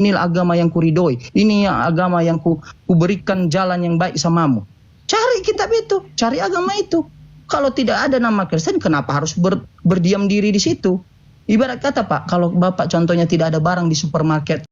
inilah agama yang kuridoi, ini agama yang kuberikan jalan yang baik samamu. Cari kitab itu, cari agama itu. Kalau tidak ada nama Kristen, kenapa harus berdiam diri di situ? Ibarat kata Pak, kalau Bapak contohnya tidak ada barang di supermarket,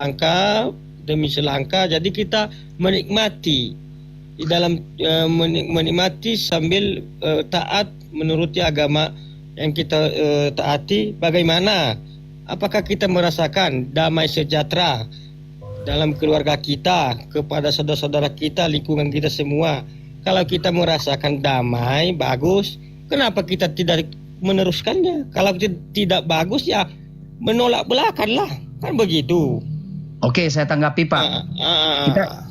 langkah demi selangkah, jadi kita menikmati di dalam menikmati sambil taat menuruti agama yang kita taati. Bagaimana? Apakah kita merasakan damai sejahtera dalam keluarga kita, kepada saudara-saudara kita, lingkungan kita semua? Kalau kita merasakan damai, bagus. Kenapa kita tidak meneruskannya? Kalau tidak bagus, ya menolak belakanglah, kan begitu. Oke, saya tanggapi Pak.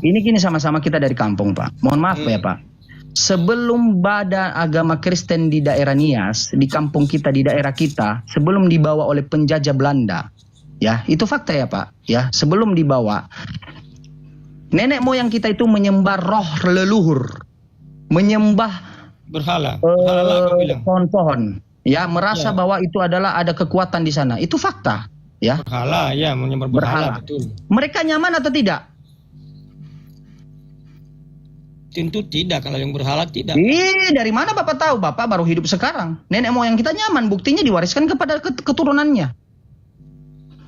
Ini gini, sama-sama kita dari kampung Pak. Mohon maaf ya Pak. Sebelum badan agama Kristen di daerah Nias, di kampung kita, di daerah kita, sebelum dibawa oleh penjajah Belanda, ya itu fakta ya Pak. Ya, sebelum dibawa, nenek moyang kita itu menyembah roh leluhur, menyembah berhala, pohon-pohon. Ya, merasa bahwa itu adalah ada kekuatan di sana. Itu fakta. Ya, berhala, ya, menyembah berhala, betul. Mereka nyaman atau tidak? Tentu tidak, kalau yang berhala tidak. Dari mana Bapak tahu? Bapak baru hidup sekarang. Nenek moyang kita nyaman, buktinya diwariskan kepada keturunannya.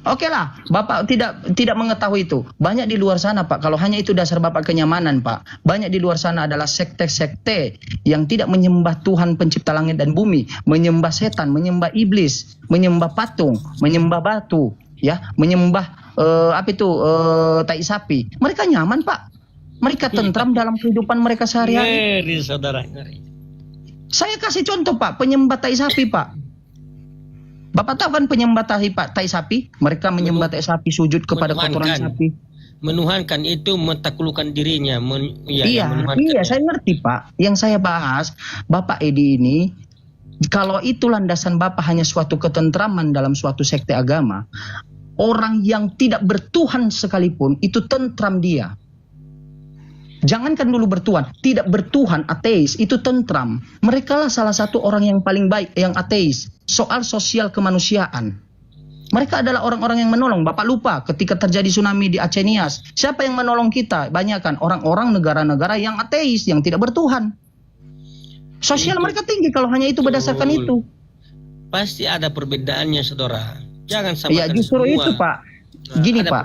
Oke lah, Bapak tidak mengetahui itu. Banyak di luar sana Pak, kalau hanya itu dasar Bapak kenyamanan Pak. Banyak di luar sana adalah sekte-sekte yang tidak menyembah Tuhan pencipta langit dan bumi, menyembah setan, menyembah iblis, menyembah patung, menyembah batu, ya, menyembah tai sapi. Mereka nyaman Pak. Mereka tentram dalam kehidupan mereka sehari-hari. Ngeri saudara, ngeri. Saya kasih contoh Pak, penyembah tai sapi Pak. Bapak tahu kan penyembah tai sapi? Mereka menyembah tai sapi, sujud kepada kotoran sapi. Menuhankan itu mentaklukkan dirinya. Iya, saya ngerti Pak. Yang saya bahas, Bapak Edi ini, kalau itu landasan Bapak hanya suatu ketentraman dalam suatu sekte agama, orang yang tidak bertuhan sekalipun, itu tentram dia. Jangankan dulu bertuhan, tidak bertuhan, ateis, itu tentram. Mereka lah salah satu orang yang paling baik, yang ateis. Soal sosial kemanusiaan. Mereka adalah orang-orang yang menolong. Bapak lupa ketika terjadi tsunami di Aceh Nias. Siapa yang menolong kita? Banyakan orang-orang negara-negara yang ateis, yang tidak bertuhan. Sosial mereka tinggi kalau hanya itu berdasarkan itu. Pasti ada perbedaannya, saudara. Jangan samakan ya, justru semua. Itu Pak. Gini Pak,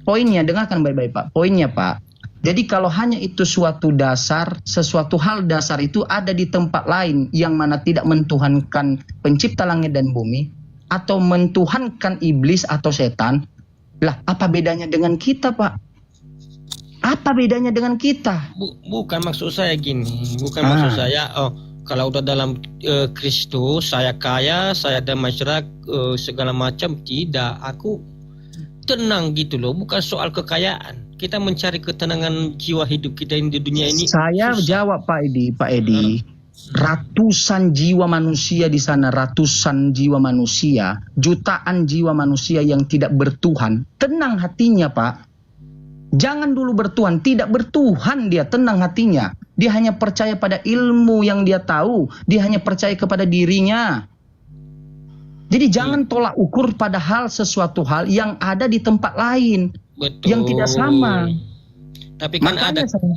poinnya, dengarkan baik-baik Pak. Poinnya Pak, jadi kalau hanya itu suatu dasar, sesuatu hal dasar itu ada di tempat lain yang mana tidak mentuhankan pencipta langit dan bumi, atau mentuhankan iblis atau setan, lah apa bedanya dengan kita Pak? Apa bedanya dengan kita? Bukan maksud saya gini, bukan maksud saya, kalau udah dalam Kristus, saya kaya, saya ada masyarakat, segala macam, tidak. Aku tenang gitu loh, bukan soal kekayaan. Kita mencari ketenangan jiwa hidup kita di dunia ini. Saya jawab Pak Edi. Ratusan jiwa manusia di sana, ratusan jiwa manusia, jutaan jiwa manusia yang tidak bertuhan. Tenang hatinya Pak. Jangan dulu bertuhan, tidak bertuhan dia, tenang hatinya. Dia hanya percaya pada ilmu yang dia tahu, dia hanya percaya kepada dirinya. Jadi jangan tolak ukur pada sesuatu hal yang ada di tempat lain. Betul. Yang tidak sama. Tapi kan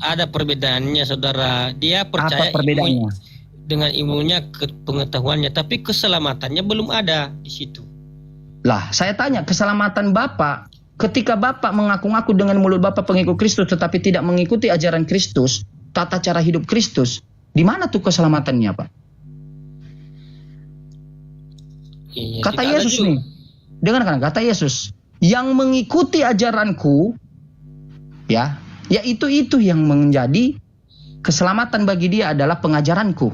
ada perbedaannya saudara. Dia percaya dengan ilmunya, pengetahuannya, tapi keselamatannya belum ada di situ. Lah, saya tanya, keselamatan Bapak ketika Bapak mengaku-ngaku dengan mulut Bapak pengikut Kristus tetapi tidak mengikuti ajaran Kristus, tata cara hidup Kristus, di mana tuh keselamatannya Pak? Iya, kata Yesus nih, dengarkan kata Yesus, yang mengikuti ajaranku, ya itu yang menjadi keselamatan bagi dia adalah pengajaranku.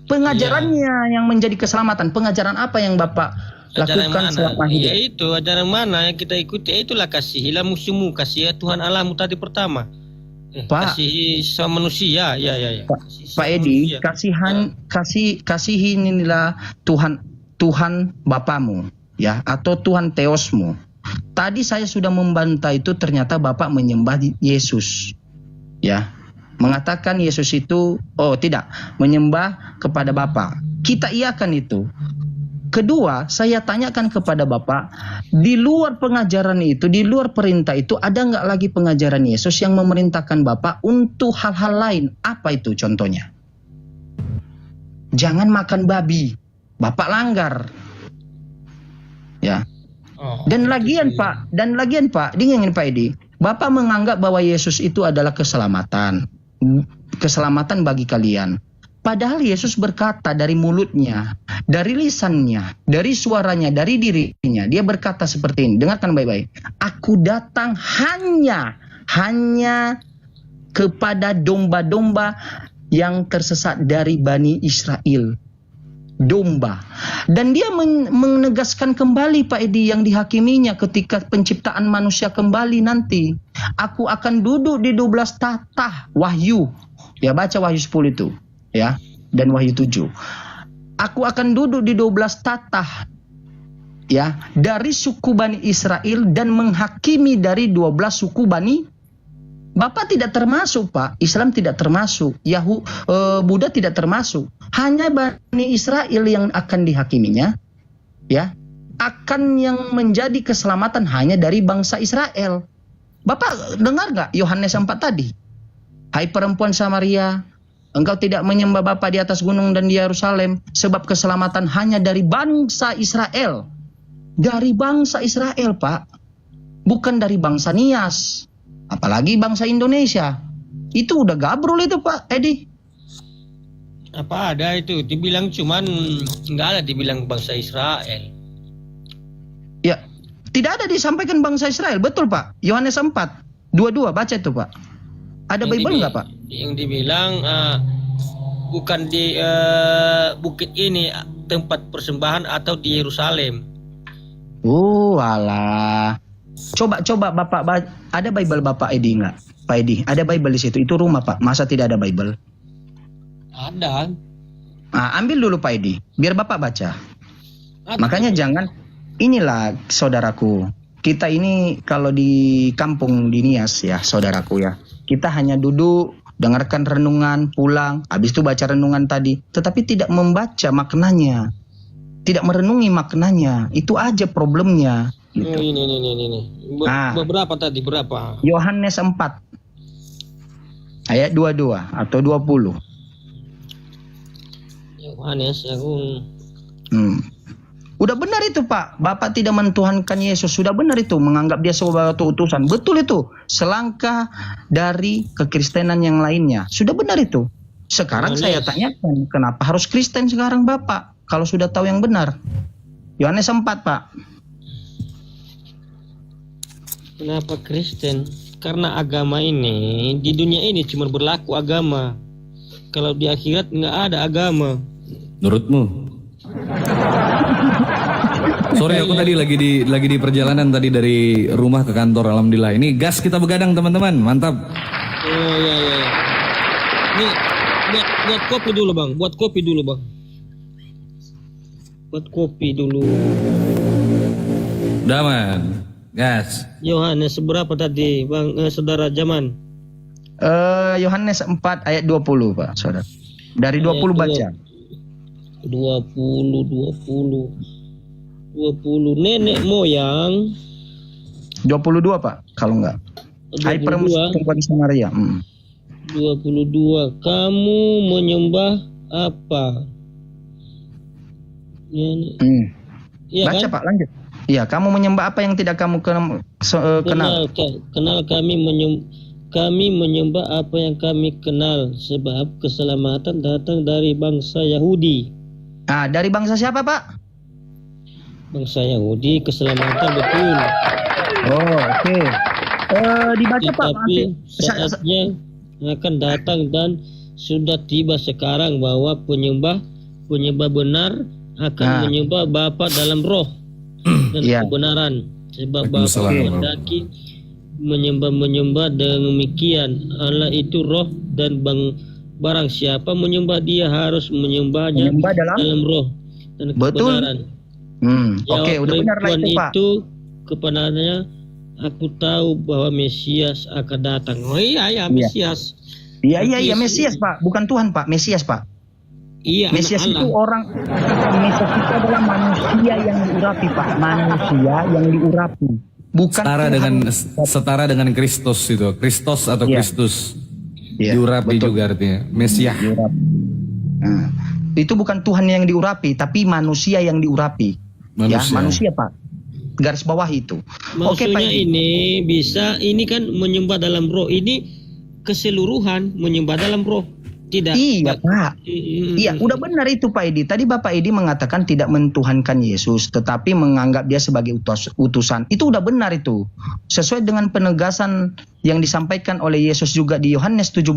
Pengajarannya yang menjadi keselamatan. Pengajaran apa yang Bapak Ajaran lakukan mana? selama hidup. Ya itu ajaran mana yang kita ikuti? Itulah kasihilah musuhmu, kasih Tuhan Allahmu tadi pertama. Pak, Kasih sama manusia, ya. Pak, Kasih Pak sama Edi, manusia. kasihin inilah Tuhan Bapamu, ya, atau Tuhan Theosmu. Tadi saya sudah membantah itu, ternyata Bapak menyembah Yesus, ya, mengatakan Yesus itu, tidak, menyembah kepada Bapa. Kita iakan itu. Kedua, saya tanyakan kepada Bapak, di luar pengajaran itu, di luar perintah itu, ada nggak lagi pengajaran Yesus yang memerintahkan Bapak untuk hal-hal lain? Apa itu contohnya? Jangan makan babi, Bapak langgar. Ya. Dan lagian Pak, dingin Pak Edi, Bapak menganggap bahwa Yesus itu adalah keselamatan bagi kalian. Padahal Yesus berkata dari mulutnya, dari lisannya, dari suaranya, dari dirinya. Dia berkata seperti ini, dengarkan baik-baik. Aku datang hanya kepada domba-domba yang tersesat dari Bani Israel. Domba. Dan dia menegaskan kembali Pak Edi yang dihakiminya ketika penciptaan manusia kembali nanti. Aku akan duduk di 12 tahta. Wahyu. Ya, baca Wahyu 10 itu. Ya, dan Wahyu 7. Aku akan duduk di 12 tahta, ya, dari suku Bani Israel dan menghakimi dari 12 suku Bani. Bapak tidak termasuk, Pak. Islam tidak termasuk, Buddha tidak termasuk. Hanya Bani Israel yang akan dihakiminya, ya. Akan yang menjadi keselamatan hanya dari bangsa Israel. Bapak dengar nggak Yohanes 4 tadi? Hai perempuan Samaria, engkau tidak menyembah Bapa di atas gunung dan di Yerusalem, sebab keselamatan hanya dari bangsa Israel. Dari bangsa Israel, Pak. Bukan dari bangsa Nias. Apalagi bangsa Indonesia. Itu udah gabrol itu, Pak Edi. Apa ada itu? Dibilang cuman nggak ada dibilang bangsa Israel. Ya, tidak ada disampaikan bangsa Israel. Betul, Pak. Yohanes 4. 22, baca itu, Pak. Ada Bible nggak, Pak? Yang dibilang bukan di bukit ini tempat persembahan atau di Yerusalem. Alah. Coba Bapak, ada Bible Bapak Edi nggak? Pak Edi, ada Bible di situ. Itu rumah, Pak. Masa tidak ada Bible? Ada. Ambil dulu Pak Edi, biar Bapak baca. Makanya jangan, inilah saudaraku. Kita ini kalau di kampung di Nias ya, saudaraku ya. Kita hanya duduk, dengarkan renungan, pulang, habis itu baca renungan tadi, tetapi tidak membaca maknanya, tidak merenungi maknanya. Itu aja problemnya. Gitu. Ini. Berapa tadi? Berapa? Yohanes 4 ayat 22 atau 20. Yohanes Udah benar itu, Pak. Bapak tidak mentuhankan Yesus. Sudah benar itu, menganggap dia sebagai utusan. Betul itu. Selangkah dari kekristenan yang lainnya. Sudah benar itu. Sekarang saya tanyakan, kenapa harus Kristen sekarang, Bapak? Kalau sudah tahu yang benar. Yohanes 4, Pak. Kenapa Kristen? Karena agama ini di dunia ini cuma berlaku agama. Kalau di akhirat nggak ada agama. Menurutmu? Sorry, aku tadi lagi di perjalanan tadi dari rumah ke kantor. Alhamdulillah. Ini gas kita begadang, teman-teman. Mantap. Oh iya. Ini buat kopi dulu, Bang. Buat kopi dulu. Udah, man. Gas. Yohanes seberapa tadi, Bang, saudara Jaman? Yohanes 4 ayat 20, Pak, saudara. Dari 20 baca. 20 nenek moyang 22, Pak, kalau enggak. Hai perempuan Samaria. 22. Kamu menyembah apa? Ya, baca, kan? Pak, lanjut. Iya, kamu menyembah apa yang tidak kamu kenal? Kenal kami menyembah apa yang kami kenal, sebab keselamatan datang dari bangsa Yahudi. Dari bangsa siapa, Pak? Bangsa Yahudi, keselamatan betul. Oke. Dibaca, Pak. Tapi saatnya akan datang dan sudah tiba sekarang bahwa penyembah benar akan menyembah Bapa dalam roh dan Iya. kebenaran. Sebab Bapa Waalaikumsalam. menghendaki menyembah demikian. Allah itu roh dan barang siapa menyembah dia harus menyembahnya Menyembah dalam roh dan Betul. kebenaran. Oke, udah benar lah perempuan itu, Pak. itu kepadanya, aku tahu bahwa Mesias akan datang. Oh iya, Mesias. Iya, Mesias, Pak. Bukan Tuhan, Pak. Mesias, Pak. Iya, Mesias anak itu Allah. Mesias itu adalah manusia yang diurapi, Pak. Manusia yang diurapi. Bukan setara dengan Kristus itu. Kristus atau Iya. Kristus. Iya, Diurapi betul. juga artinya. Mesias. Diurapi. Nah, itu bukan Tuhan yang diurapi, tapi manusia yang diurapi. Ya, manusia, Pak. Garis bawah itu. Oke, Maksudnya Pak. ini kan menyembah dalam roh ini keseluruhan menyembah dalam roh. Tidak. Iya, Pak. Mm, Iya, udah benar itu Pak Edi. Tadi Bapak Edi mengatakan tidak mentuhankan Yesus, tetapi menganggap dia sebagai utusan. Itu udah benar itu. Sesuai dengan penegasan yang disampaikan oleh Yesus juga di Yohanes 17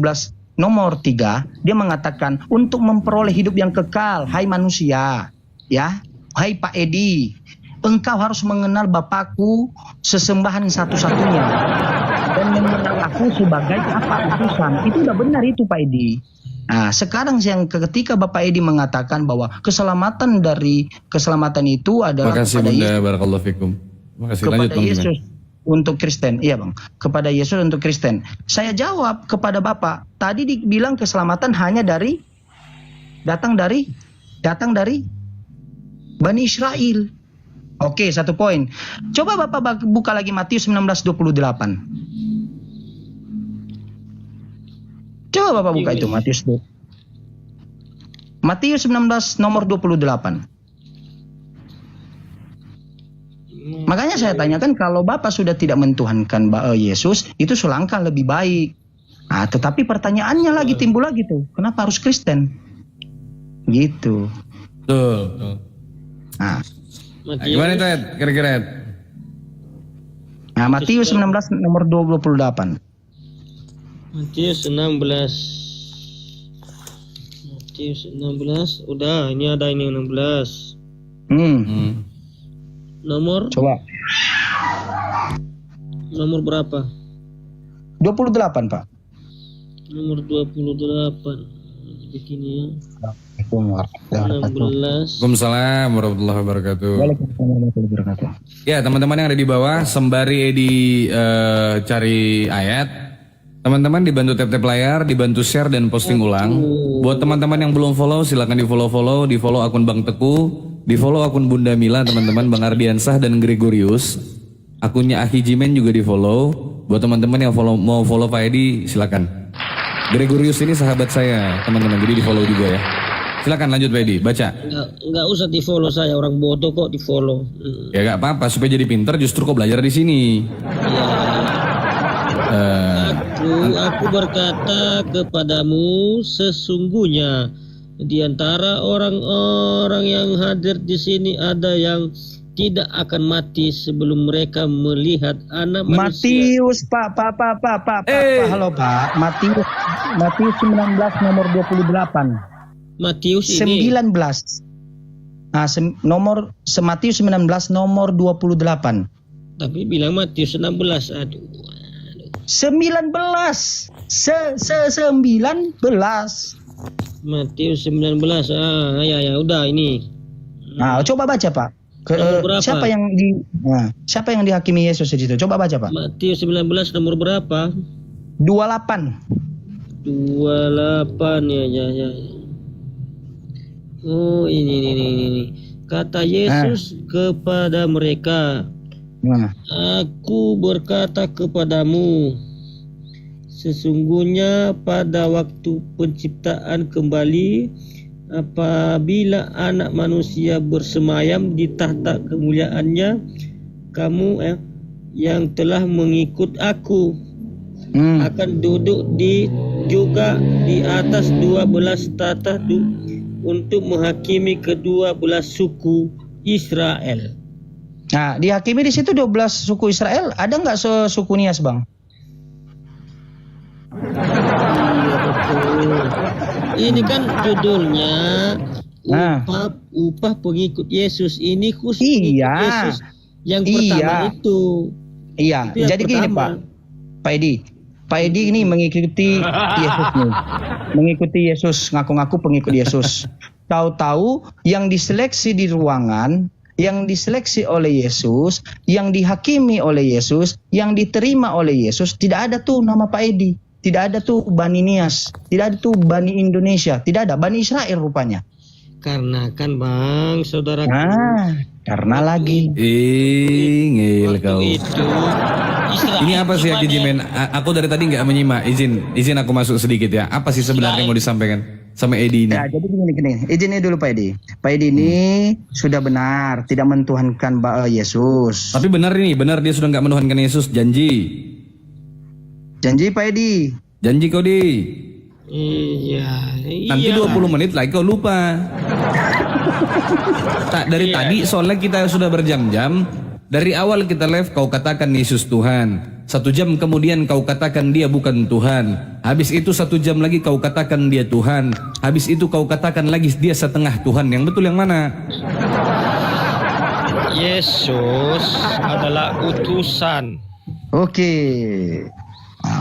nomor 3, dia mengatakan untuk memperoleh hidup yang kekal, hai manusia, ya, hai Pak Edi, engkau harus mengenal Bapakku sesembahan satu-satunya dan mengenal aku sebagai apa utusan. Itu udah benar itu Pak Edi. Nah, sekarang yang ketika Bapak Edi mengatakan bahwa keselamatan itu adalah Makasih kepada Bunda, Yesus, barakallahu fikum. Makasih, lanjut kepada Bang. Yesus untuk Kristen. Iya, Bang. Kepada Yesus untuk Kristen. Saya jawab kepada Bapak, tadi dibilang keselamatan hanya datang dari Bani Israel. Oke, satu poin. Coba Bapak buka lagi Matius 19:28. Coba Bapak buka itu Matius 19 nomor 28. Makanya saya tanyakan kalau Bapak sudah tidak mentuhankan Yesus, itu selangkah lebih baik. Nah, tetapi pertanyaannya lagi timbul lagi tuh, kenapa harus Kristen? Gitu. Betul. Nah, Gimana itu Ed? Kira-kira Ed? nah Matius 19 nomor 28. Matius 16. Udah, ini ada ini 16. Nomor Coba. Nomor berapa? 28, Pak. Nomor 28. Begini ya. 16. Waalaikumsalam warahmatullahi wabarakatuh. Waalaikumsalam warahmatullahi wabarakatuh. Ya, teman-teman yang ada di bawah, sembari Edi cari ayat, teman-teman dibantu tap-tap layar, dibantu share dan posting ulang. Buat teman-teman yang belum follow, silakan di follow akun Bang Teku, di follow akun Bunda Mila, teman-teman, Bang Ardiansah dan Gregorius. Akunnya Ahi Jimen juga di follow. Buat teman-teman yang mau follow Pak Edi, silakan. Gregorius ini sahabat saya, teman-teman, jadi di follow juga ya. Silakan lanjut Pak Edi, baca. Enggak usah di follow, saya orang bodoh kok di follow. Ya gak apa-apa, supaya jadi pinter justru kok belajar di sini. Aku berkata kepadamu, sesungguhnya di antara orang-orang yang hadir di sini ada yang tidak akan mati sebelum mereka melihat Anak Manusia. Matius, Pak, halo Pak. Matius 19 nomor 28. Matius ini 19. Nah, Matius 19 nomor 28. tapi bilang Matius 16. Aduh. 19. 19. Matius 19. Ya udah ini. Nah, coba baca, Pak. Nomor berapa? Siapa yang dihakimi Yesus di situ? Coba baca, Pak. Matius 19 nomor berapa? 28. 28 ya. Oh, ini. Kata Yesus kepada mereka, Nah, aku berkata kepadamu, sesungguhnya pada waktu penciptaan kembali, apabila Anak Manusia bersemayam di tahta kemuliaannya, kamu yang telah mengikut aku akan duduk juga di atas 12 tahta untuk menghakimi kedua belah suku Israel. Nah, dihakimi di situ 12 suku Israel. Ada nggak suku Nias, Bang? Iya betul. Ini kan judulnya upah pengikut Yesus. Ini khusus pengikut Iya. Yesus. Yang pertama Iya. itu. Iya, Itu yang jadi gini pertama. Pak Edi. Pak Edi ini mengikuti Yesus nih. Mengikuti Yesus, ngaku-ngaku pengikut Yesus. Tahu-tahu yang diseleksi di ruangan, yang diseleksi oleh Yesus, yang dihakimi oleh Yesus, yang diterima oleh Yesus, tidak ada tuh nama Pak Edi. Tidak ada tuh Bani Nias, tidak ada tuh Bani Indonesia, tidak ada Bani Israel rupanya. Karena kan Bang, saudara. Nah, karena lagi. Ngil Waktu kau. itu Israel Ini apa sih Aki Jimen? Aku dari tadi nggak menyimak. Izin aku masuk sedikit ya. Apa sih sebenarnya mau disampaikan sama Edi ini? Ya, jadi gini. Izinnya dulu Pak Edi. Pak Edi ini sudah benar, tidak mentuhankan Yesus. Tapi benar dia sudah nggak menuhankan Yesus. Janji Pak Edi. kau di. Iya. Nanti 20 menit lagi kau lupa. Dari tadi soalnya kita sudah berjam-jam. Dari awal kita live kau katakan Yesus Tuhan. 1 jam kemudian kau katakan dia bukan Tuhan. Habis itu 1 jam lagi kau katakan dia Tuhan. Habis itu kau katakan lagi dia setengah Tuhan. Yang betul yang mana? Yesus adalah utusan. Oke.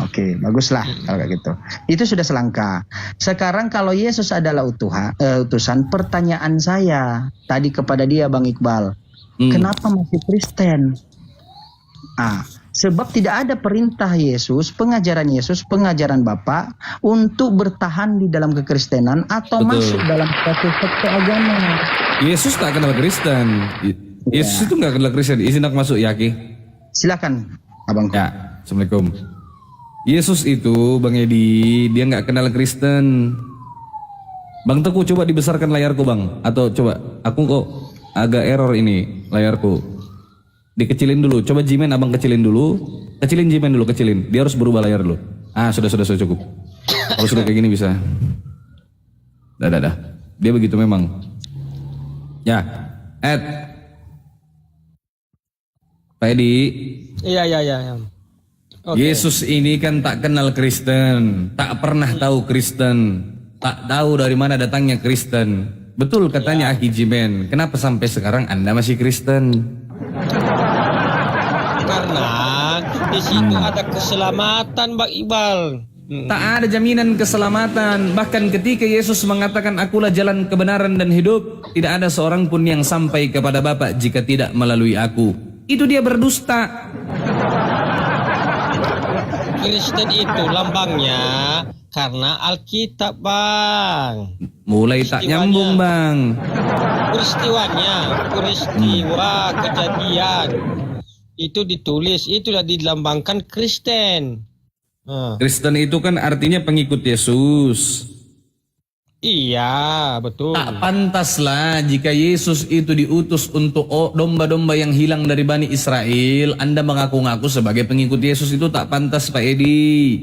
Oke, baguslah kalau kayak gitu. Itu sudah selangkah. Sekarang kalau Yesus adalah utusan, pertanyaan saya tadi kepada dia Bang Iqbal, kenapa masih Kristen? Sebab tidak ada perintah Yesus, pengajaran Bapa untuk bertahan di dalam kekristenan atau masuk dalam suatu sekte agama. Yesus tak kenal Kristen. Yesus itu nggak kenal Kristen. Izin aku masuk ya Ki. Silakan, abangku. Ya, Assalamualaikum. Yesus itu Bang Edi, dia nggak kenal Kristen. Bang Teguh coba dibesarkan layarku Bang. Atau coba, aku kok agak error ini layarku. Dikecilin dulu, coba Jimen abang kecilin dulu. Kecilin Jimen dulu, kecilin. Dia harus berubah layar dulu. Sudah cukup. Kalau sudah kayak gini bisa. Dah. Dia begitu memang. Ya, Pak Edi. Iya. Okay. Yesus ini kan tak kenal Kristen, tak pernah tahu Kristen, tak tahu dari mana datangnya Kristen. Betul katanya Aki Jimen. Kenapa sampai sekarang Anda masih Kristen? Karena di situ ada keselamatan Bang Iqbal. Tak ada jaminan keselamatan. Bahkan ketika Yesus mengatakan akulah jalan kebenaran dan hidup, tidak ada seorang pun yang sampai kepada Bapa jika tidak melalui aku. Itu dia berdusta. Kristen itu lambangnya karena Alkitab Bang. Mulai tak nyambung Bang. Peristiwa kejadian itu ditulis, itulah dilambangkan Kristen. Kristen itu kan artinya pengikut Yesus. Iya, betul. Tak pantaslah jika Yesus itu diutus untuk domba-domba yang hilang dari Bani Israel. Anda mengaku-ngaku sebagai pengikut Yesus itu tak pantas Pak Edi.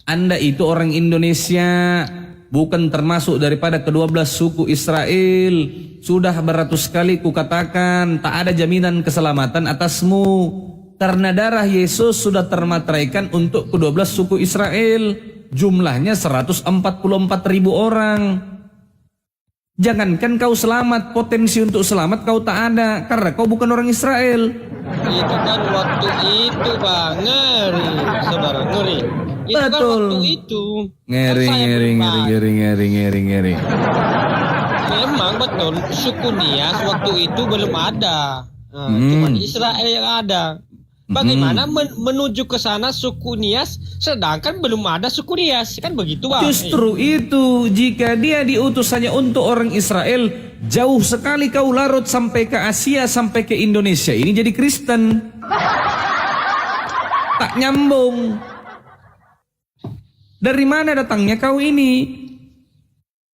Anda itu orang Indonesia, bukan termasuk daripada ke-12 suku Israel. Sudah beratus kali kukatakan tak ada jaminan keselamatan atasmu. Karena darah Yesus sudah termateraikan untuk ke-12 suku Israel. Jumlahnya 144.000 orang. Jangankan kau selamat, potensi untuk selamat kau tak ada. Karena kau bukan orang Israel. Itu kan waktu itu Bang, ngeri. Saudara, ngeri. Itu Betul. kan waktu itu. Ngeri. Memang betul, suku Nias waktu itu belum ada. Cuma Israel yang ada. Bagaimana menuju ke sana suku Nias sedangkan belum ada suku Nias, kan begitu Bang? Justru itu, jika dia diutus hanya untuk orang Israel, jauh sekali kau larut sampai ke Asia, sampai ke Indonesia. Ini jadi Kristen. Tak nyambung. Dari mana datangnya kau ini?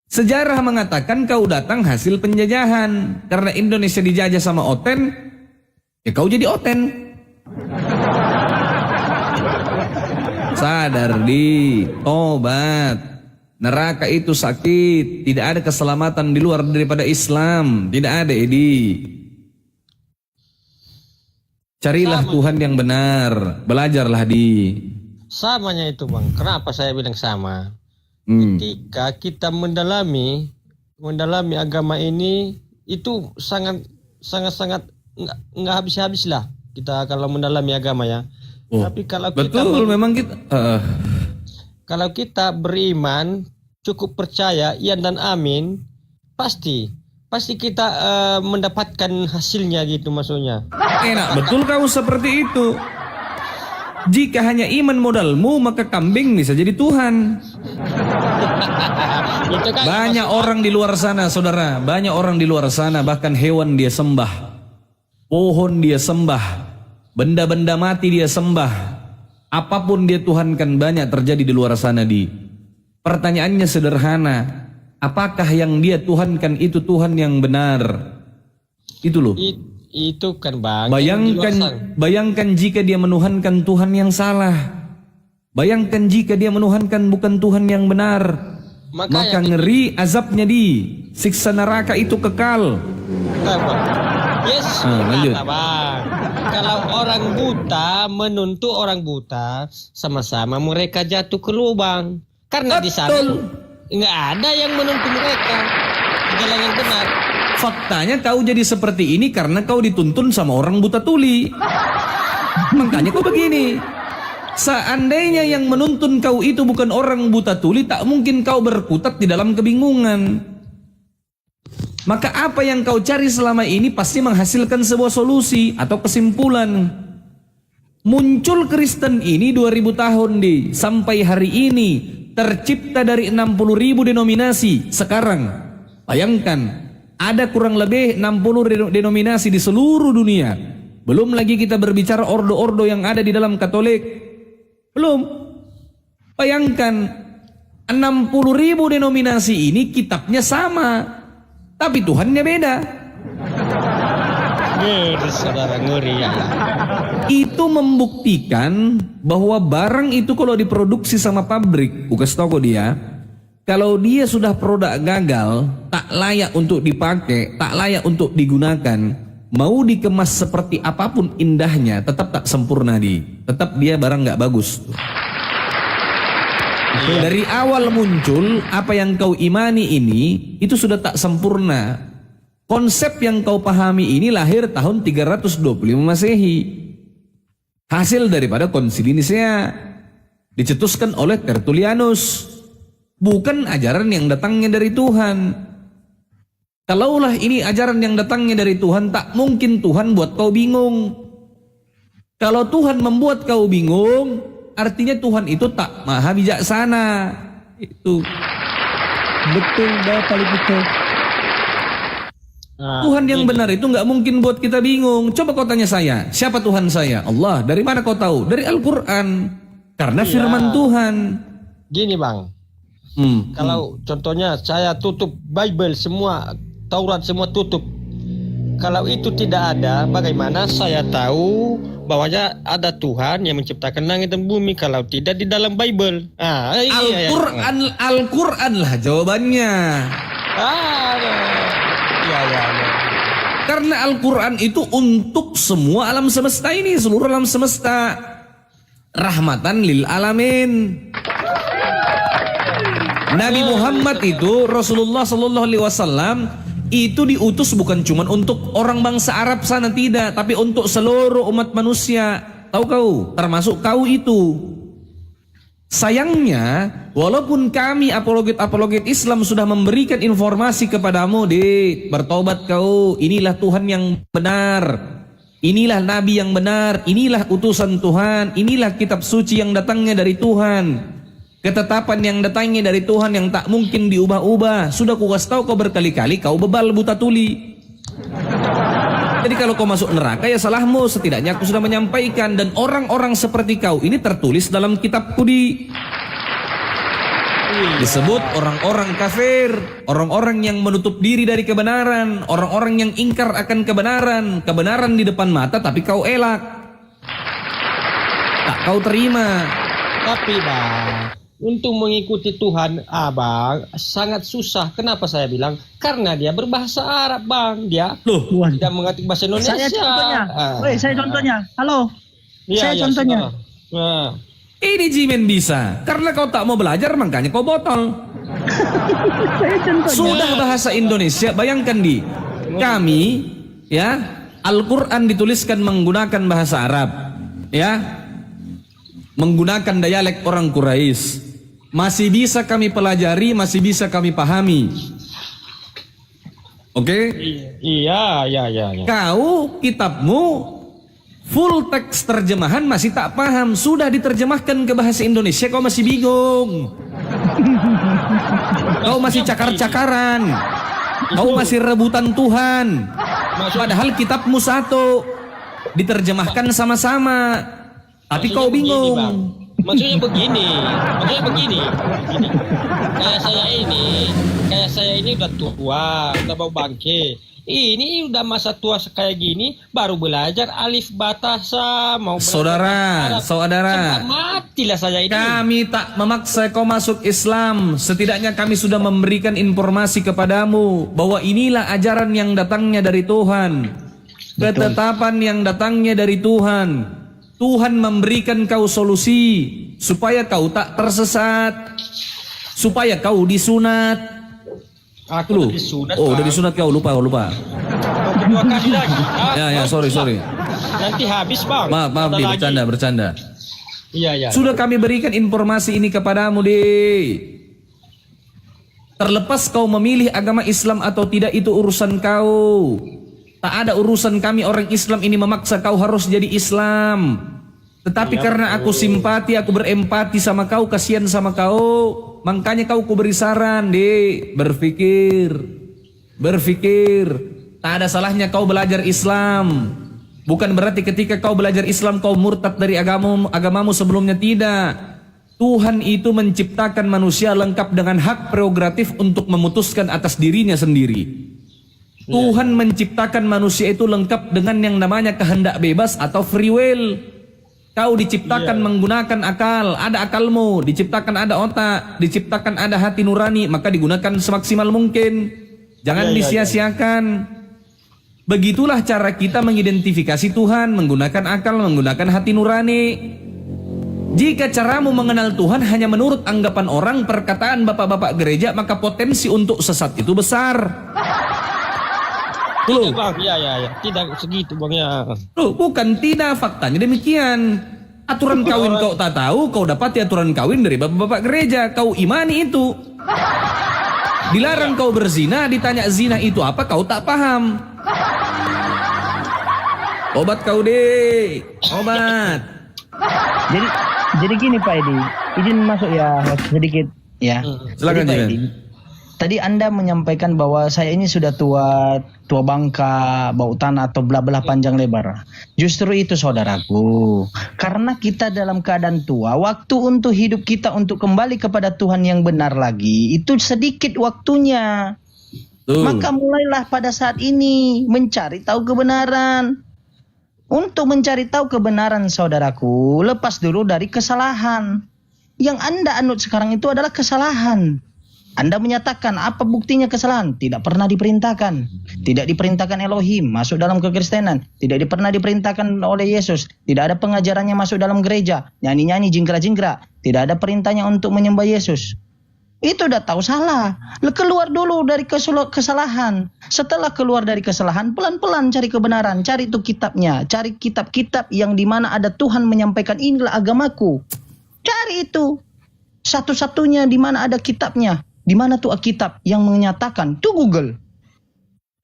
Sejarah mengatakan kau datang hasil penjajahan. Karena Indonesia dijajah sama Oten, ya kau jadi Oten. Sadar tobat. Neraka itu sakit. Tidak ada keselamatan di luar daripada Islam. Tidak ada Edi. Carilah Tuhan yang benar. Belajarlah Samanya itu Bang. Kenapa saya bilang sama? Ketika kita mendalami agama ini itu sangat nggak habis-habis lah kita kalau mendalami agama ya. Oh, Tapi kalau betul memang kita kalau kita beriman, cukup percaya, iya dan amin, pasti kita mendapatkan hasilnya gitu maksudnya. enak betul kau seperti itu. Jika hanya iman modalmu, maka kambing bisa jadi Tuhan. Itu kan Banyak orang di luar sana, saudara. Banyak orang di luar sana, bahkan hewan dia sembah. Pohon dia sembah. Benda-benda mati dia sembah. Apapun dia tuhankan, banyak terjadi di luar sana. Pertanyaannya sederhana. Apakah yang dia tuhankan itu Tuhan yang benar? Itu loh. itu kan Bang. Yang di luar sana. Bayangkan jika dia menuhankan Tuhan yang salah. Bayangkan jika dia menuhankan bukan Tuhan yang benar. Maka ngeri azabnya siksa neraka itu kekal. Yes, lanjut. Bang. Kalau orang buta menuntut orang buta, sama-sama mereka jatuh ke lubang. Karena di sana nggak ada yang menuntut mereka jalan yang benar. Faktanya kau jadi seperti ini karena kau dituntun sama orang buta tuli. Makanya kau begini. Seandainya yang menuntun kau itu bukan orang buta tuli, tak mungkin kau berkutat di dalam kebingungan. Maka apa yang kau cari selama ini pasti menghasilkan sebuah solusi atau kesimpulan. Muncul Kristen ini 2000 tahun sampai hari ini tercipta dari 60.000 denominasi. Sekarang bayangkan ada kurang lebih 60 denominasi di seluruh dunia. Belum lagi kita berbicara ordo-ordo yang ada di dalam Katolik. Belum. Bayangkan 60.000 denominasi ini kitabnya sama, tapi Tuhannya beda. Ngeri saudara, ngeri ya. Itu membuktikan bahwa barang itu kalau diproduksi sama pabrik, kasih tau dia, kalau dia sudah produk gagal, tak layak untuk dipakai, tak layak untuk digunakan, mau dikemas seperti apapun indahnya, tetap tak sempurna tetap dia barang nggak bagus. Dari awal muncul apa yang kau imani ini itu sudah tak sempurna. Konsep yang kau pahami ini lahir tahun 325 Masehi. Hasil daripada Konsili Nisea, dicetuskan oleh Tertullianus. Bukan ajaran yang datangnya dari Tuhan. Kalaulah ini ajaran yang datangnya dari Tuhan, tak mungkin Tuhan buat kau bingung. Kalau Tuhan membuat kau bingung, artinya Tuhan itu tak maha bijaksana. Itu Betul, Bapak betul. Tuhan yang benar itu nggak mungkin buat kita bingung. Coba kau tanya saya, siapa Tuhan saya? Allah. Dari mana kau tahu? Dari Al-Quran. Karena firman Tuhan. Gini Bang, kalau contohnya saya tutup Bible semua, Taurat semua tutup. Kalau itu tidak ada, bagaimana saya tahu bahwanya ada Tuhan yang menciptakan langit dan bumi kalau tidak di dalam Bible? Al-Quran lah jawabannya. Ya. Karena Al-Quran itu untuk semua alam semesta ini, seluruh alam semesta. Rahmatan lil alamin. Nabi Muhammad itu, Rasulullah Sallallahu Alaihi Wasallam itu diutus bukan cuma untuk orang bangsa Arab sana, tidak, tapi untuk seluruh umat manusia. Tahu kau, termasuk kau itu. Sayangnya, walaupun kami apologet Islam sudah memberikan informasi kepadamu, bertobat kau, inilah Tuhan yang benar, inilah Nabi yang benar, inilah utusan Tuhan, inilah kitab suci yang datangnya dari Tuhan, ketetapan yang datangnya dari Tuhan yang tak mungkin diubah-ubah. Sudah ku kasih tahu kau berkali-kali, kau bebal buta tuli. Jadi kalau kau masuk neraka ya salahmu, setidaknya aku sudah menyampaikan. Dan orang-orang seperti kau ini tertulis dalam kitabku disebut orang-orang kafir, orang-orang yang menutup diri dari kebenaran, orang-orang yang ingkar akan kebenaran di depan mata tapi kau elak, tak kau terima. Tapi Bang, untuk mengikuti Tuhan Abang sangat susah. Kenapa saya bilang? Karena dia berbahasa Arab Bang. Dia tidak mengerti bahasa Indonesia. Saya contohnya. Saya contohnya. Halo. Saya contohnya. Ini Jimen bisa. Karena kau tak mau belajar makanya kau botol. Saya contohnya. Sudah bahasa Indonesia, bayangkan kami ya Al-Quran dituliskan menggunakan bahasa Arab, ya, menggunakan dialek orang Quraisy. Masih bisa kami pelajari, masih bisa kami pahami. Oke? Iya. Kau kitabmu full teks terjemahan masih tak paham, sudah diterjemahkan ke bahasa Indonesia kau masih bingung. Kau masih cakar-cakaran. Kau masih rebutan Tuhan. Padahal kitabmu satu, diterjemahkan sama-sama, tapi kau bingung. Maksudnya begini. Kayak saya ini udah tua, udah bau bangke. Ini udah masa tua kayak gini, baru belajar alif batasa, mau Saudara, matilah saya ini. kami tak memaksa kau masuk Islam. Setidaknya kami sudah memberikan informasi kepadamu bahwa inilah ajaran yang datangnya dari Tuhan, ketetapan yang datangnya dari Tuhan. Tuhan memberikan kau solusi supaya kau tak tersesat, supaya kau disunat. Aku udah disunat. Oh, Pak. udah disunat kau, lupa. Kedua kali lagi. Ya, sorry. Nanti habis, Bang. Maaf Ada nih, lagi. bercanda. Iya. Sudah kami berikan informasi ini kepadamu, deh. Terlepas kau memilih agama Islam atau tidak, itu urusan kau. Tak ada urusan kami orang Islam ini memaksa kau harus jadi Islam. Tetapi karena aku simpati, aku berempati sama kau, kasihan sama kau, makanya kau ku beri saran, deh. Berpikir. Tak ada salahnya kau belajar Islam. Bukan berarti ketika kau belajar Islam kau murtad dari agamamu sebelumnya, tidak. Tuhan itu menciptakan manusia lengkap dengan hak prerogatif untuk memutuskan atas dirinya sendiri. Tuhan menciptakan manusia itu lengkap dengan yang namanya kehendak bebas atau free will. Kau diciptakan menggunakan akal, ada akalmu, diciptakan ada otak, diciptakan ada hati nurani, maka digunakan semaksimal mungkin. Jangan disia-siakan. Begitulah cara kita mengidentifikasi Tuhan, menggunakan akal, menggunakan hati nurani. Jika caramu mengenal Tuhan hanya menurut anggapan orang, perkataan bapak-bapak gereja, maka potensi untuk sesat itu besar. Tidak, Bang. Iya. Tidak segitu, Bang, ya. Loh, bukan tidak, faktanya demikian. Aturan kawin kau tak tahu, kau dapati aturan kawin dari bapak-bapak gereja, kau imani itu. Dilarang kau berzina, ditanya zina itu apa, kau tak paham. Obat kau deh, obat. Jadi gini Pak Edi, izin masuk ya sedikit ya. Silakan, Jadi, Pak Jiran. Edi, tadi Anda menyampaikan bahwa saya ini sudah tua bangka, bau tanah atau belah-belah panjang lebar. Justru itu saudaraku, karena kita dalam keadaan tua, waktu untuk hidup kita untuk kembali kepada Tuhan yang benar lagi itu sedikit waktunya. Maka mulailah pada saat ini mencari tahu kebenaran. Untuk mencari tahu kebenaran saudaraku, lepas dulu dari kesalahan. Yang Anda anut sekarang itu adalah kesalahan. Anda menyatakan apa buktinya kesalahan? Tidak pernah diperintahkan. Tidak diperintahkan Elohim masuk dalam kekristenan. Tidak pernah diperintahkan oleh Yesus. Tidak ada pengajarannya masuk dalam gereja. Nyanyi-nyanyi, jingkrak-jingkrak. Tidak ada perintahnya untuk menyembah Yesus. Itu udah tahu salah. Keluar dulu dari kesalahan. Setelah keluar dari kesalahan, pelan-pelan cari kebenaran. Cari itu kitabnya. Cari kitab-kitab yang dimana ada Tuhan menyampaikan inilah agamaku. Cari itu. Satu-satunya dimana ada kitabnya. Di mana tuh kitab yang menyatakan? Tuh Google.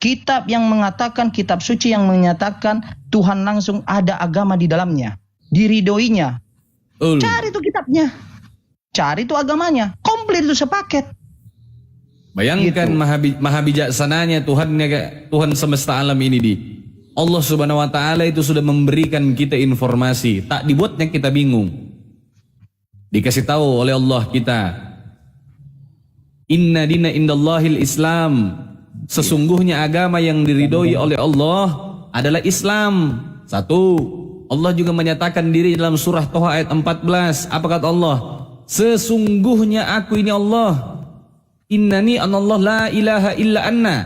Kitab yang mengatakan, kitab suci yang menyatakan Tuhan langsung ada agama di dalamnya. Diridoinya. Cari tuh kitabnya. Cari tuh agamanya. Komplit itu sepaket. Bayangkan Gitu. maha bijaksananya Tuhan semesta alam ini di. Allah Subhanahu wa taala itu sudah memberikan kita informasi, tak dibuatnya kita bingung. Dikasih tahu oleh Allah kita. Inna dina indallahil Islam. Sesungguhnya agama yang diridhoi oleh Allah adalah Islam. Satu, Allah juga menyatakan diri dalam surah Toha ayat 14. Apa kata Allah? Sesungguhnya aku ini Allah. Innani anallah la ilaha illa anna.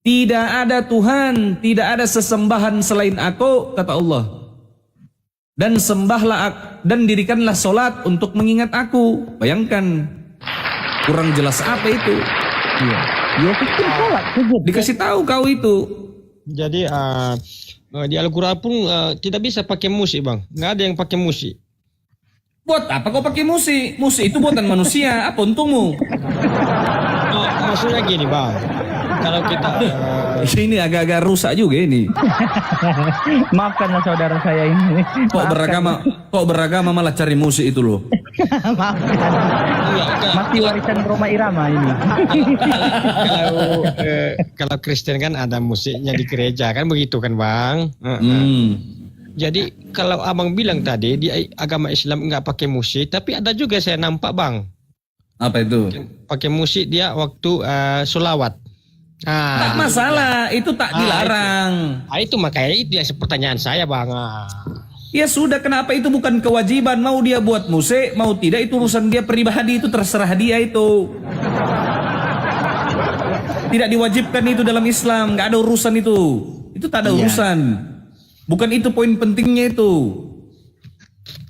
Tidak ada Tuhan, tidak ada sesembahan selain aku, kata Allah. Dan sembahlah dan dirikanlah solat untuk mengingat aku. Bayangkan. Kurang jelas apa itu? Iya. Yesus pun sholat sujud. Dikasih tahu kau itu. Jadi di Al-Quran pun tidak bisa pakai musik bang, nggak ada yang pakai musik. Buat apa kau pakai musik? Musik itu buatan manusia. Apa untungmu? Maksudnya gini bang, kalau kita Ini agak-agak rusak juga ini. Maafkanlah saudara saya ini. Kok beragama malah cari musik itu loh. Maafkan. Masih warisan Roma Irama ini. kalau Kristen kan ada musiknya di gereja kan begitu kan bang. Jadi kalau abang bilang tadi di agama Islam nggak pakai musik, tapi ada juga saya nampak bang. Apa itu? Pakai musik dia waktu sholawat. Tak masalah, itu tak dilarang. Itu makanya itu ya pertanyaan saya bang. Ya sudah, kenapa itu bukan kewajiban? Mau dia buat musik, mau tidak itu urusan dia pribadi, itu terserah dia itu. Tidak diwajibkan itu dalam Islam, nggak ada urusan itu. Itu tak ada urusan. Bukan itu poin pentingnya itu.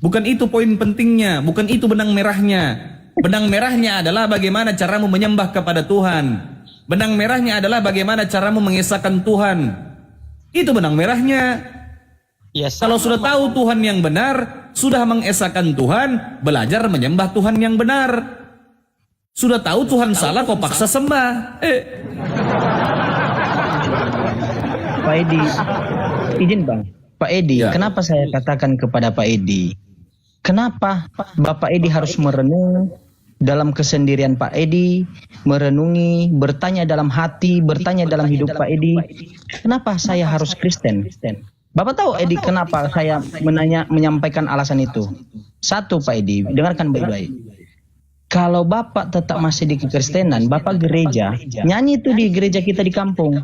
Bukan itu poin pentingnya, bukan itu benang merahnya. Benang merahnya adalah bagaimana caramu menyembah kepada Tuhan. Benang merahnya adalah bagaimana caramu mengesahkan Tuhan. Itu benang merahnya. Ya, kalau sudah tahu Tuhan yang benar, sudah mengesahkan Tuhan, belajar menyembah Tuhan yang benar. Sudah tahu Tuhan salah, kau paksa sembah. Pak Edi, izin bang. Pak Edi, kenapa saya katakan kepada Pak Edi? Kenapa Bapak Edi harus merenung dalam kesendirian Pak Edi, merenungi, bertanya dalam hati, bertanya dalam hidup Pak Edi, kenapa saya harus Kristen? Bapak tahu Edi kenapa saya menyampaikan alasan itu? Satu Pak Edi, dengarkan baik-baik. Kalau Bapak tetap masih di kekristenan, Bapak gereja, nyanyi itu di gereja kita di kampung.